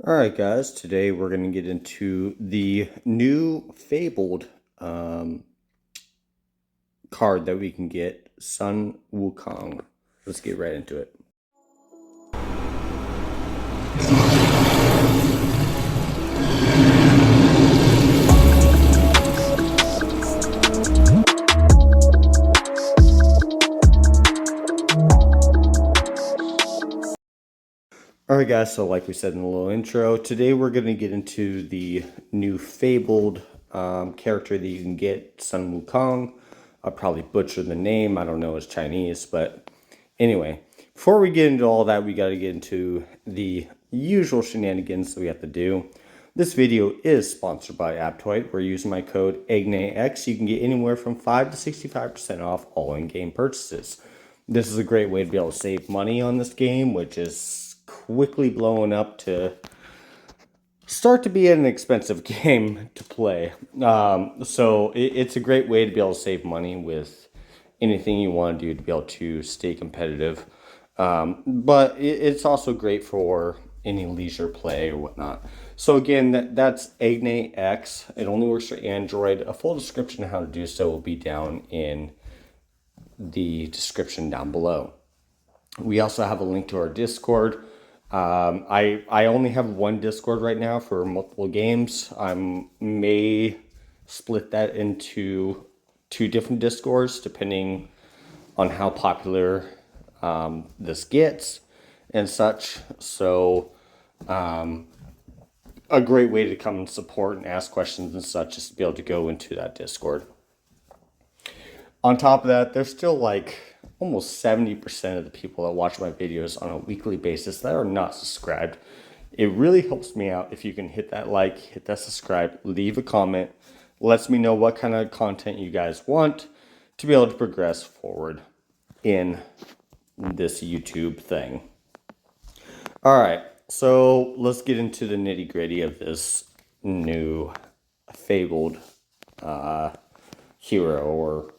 Alright guys, today we're going to get into the new fabled card that we can get, Sun Wukong. Let's get right into it. Alright guys, so like we said in the little intro, today we're going to get into the new fabled character that you can get, Sun Wukong. I'll probably butcher the name, I don't know, it's Chinese, but anyway. Before we get into all that, we got to get into the usual shenanigans that we have to do. This video is sponsored by AppCoins. We're using my code EGNAX. You can get anywhere from 5 to 65% off all in-game purchases. This is a great way to be able to save money on this game, which is quickly blowing up to start to be an expensive game to play. So it's a great way to be able to save money with anything you want to do to be able to stay competitive. But it's also great for any leisure play or whatnot. So again, that's AppCoins. It only works for Android. A full description of how to do so will be down in the description down below. We also have a link to our Discord. I only have one Discord right now for multiple games. I may split that into 2 different Discords depending on how popular this gets and such. So a great way to come and support and ask questions and such is to be able to go into that Discord. On top of that, there's still like almost 70% of the people that watch my videos on a weekly basis that are not subscribed. It really helps me out if you can hit that like, hit that subscribe, leave a comment. Lets me know what kind of content you guys want to be able to progress forward in this YouTube thing. All right, so let's get into the nitty gritty of this new fabled hero or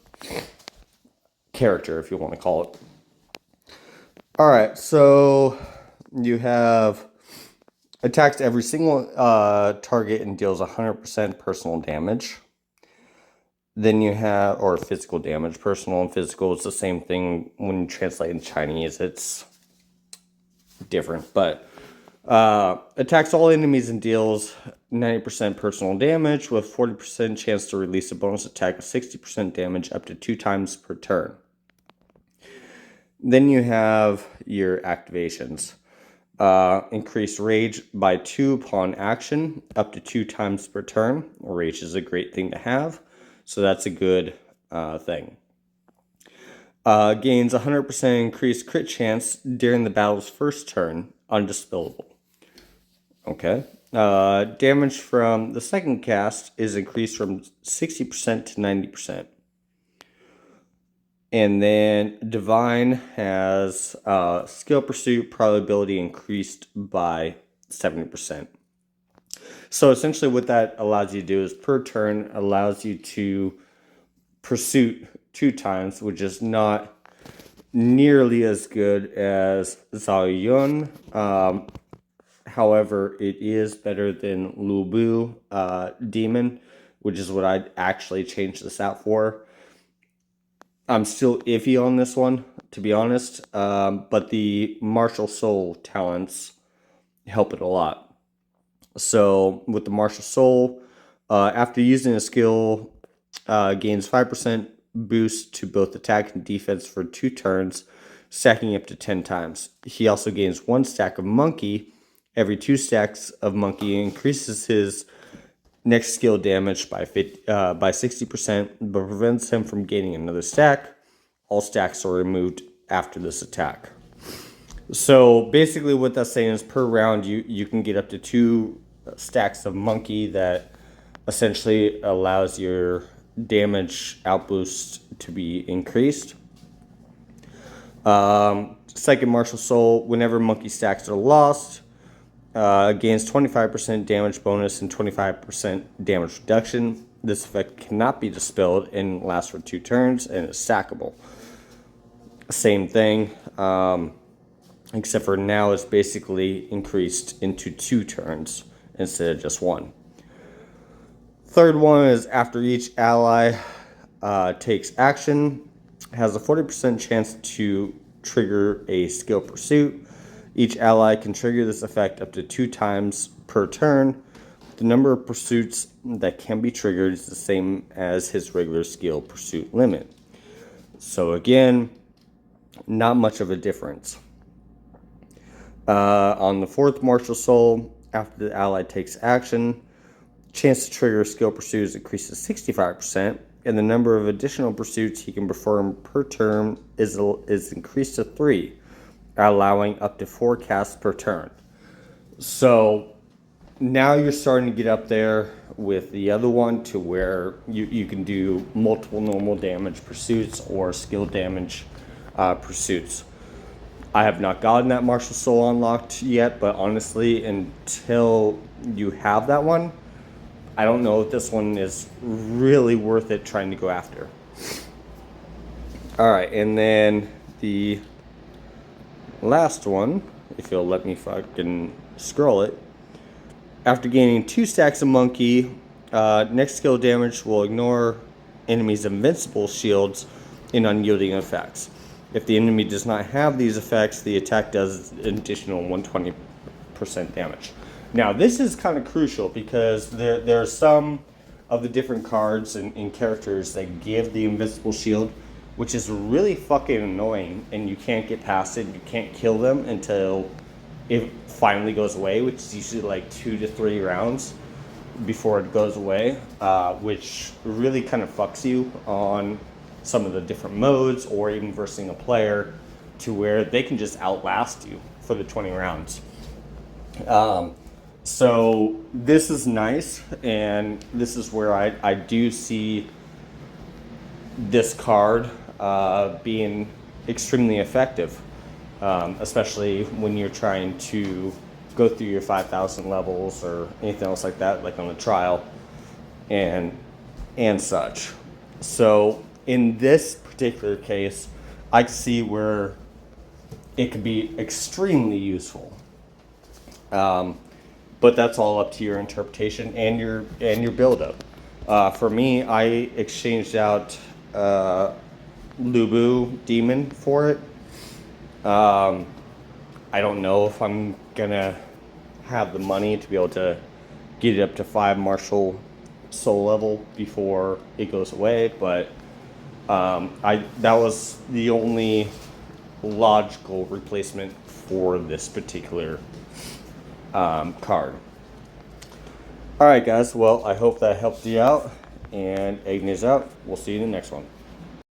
character, if you want to call it. All right, so you have attacks every single target and deals 100% personal damage. Then you have, or physical damage. Personal and physical is the same thing. When you translate in Chinese, it's different, but attacks all enemies and deals 90% personal damage with 40% chance to release a bonus attack of 60% damage up to 2 times per turn. Then you have your activations. Increase rage by 2 upon action, up to 2 times per turn. Rage is a great thing to have, so that's a good thing. Gains 100% increased crit chance during the battle's first turn, undispellable. Okay. Damage from the second cast is increased from 60% to 90%. And then Divine has skill pursuit probability increased by 70%. So essentially what that allows you to do is per turn allows you to pursuit 2 times, which is not nearly as good as Zhaoyun. However, it is better than Lu Bu Demon, which is what I'd actually change this out for. I'm still iffy on this one, to be honest, but the Martial Soul talents help it a lot. So with the Martial Soul, after using a skill, gains 5% boost to both attack and defense for 2 turns, stacking up to 10 times. He also gains 1 stack of Monkey. Every 2 stacks of Monkey increases his next skill damage by 60%, but prevents him from gaining another stack. All stacks are removed after this attack. So basically what that's saying is per round you can get up to 2 stacks of Monkey that essentially allows your damage outboost to be increased. Second Martial Soul, whenever Monkey stacks are lost, gains 25% damage bonus and 25% damage reduction. This effect cannot be dispelled and lasts for 2 turns and is sackable. Same thing. except for now it's basically increased into 2 turns instead of just 1. Third one is after each ally takes action, has a 40% chance to trigger a skill pursuit. Each ally can trigger this effect up to 2 times per turn. The number of pursuits that can be triggered is the same as his regular skill pursuit limit. So again, not much of a difference. On the 4th Martial Soul, after the ally takes action, chance to trigger a skill pursuit is increased to 65%, and the number of additional pursuits he can perform per turn is increased to 3, allowing up to 4 casts per turn. So now you're starting to get up there with the other one to where you can do multiple normal damage pursuits or skill damage pursuits. I have not gotten that Martial Soul unlocked yet, but honestly, until you have that one, I don't know if this one is really worth it trying to go after. Alright, and then the last one, if you'll let me fucking scroll it. After gaining 2 stacks of monkey, next skill damage will ignore enemies' invincible shields and unyielding effects. If the enemy does not have these effects, the attack does an additional 120% damage. Now, this is kind of crucial because there are some of the different cards and characters that give the invincible shield, which is really fucking annoying, and you can't get past it. You can't kill them until it finally goes away, which is usually like 2 to 3 rounds before it goes away, which really kind of fucks you on some of the different modes, or even versing a player to where they can just outlast you for the 20 rounds. So this is nice, and this is where I do see this card being extremely effective, especially when you're trying to go through your 5,000 levels or anything else like that, like on a trial and such. So in this particular case, I see where it could be extremely useful. But that's all up to your interpretation and your build-up. For me, I exchanged out Lubu Demon for it. I don't know if I'm gonna have the money to be able to get it up to 5 Martial Soul level before it goes away, but that was the only logical replacement for this particular card. Alright guys, well I hope that helped you out, and Agnes out. We'll see you in the next one.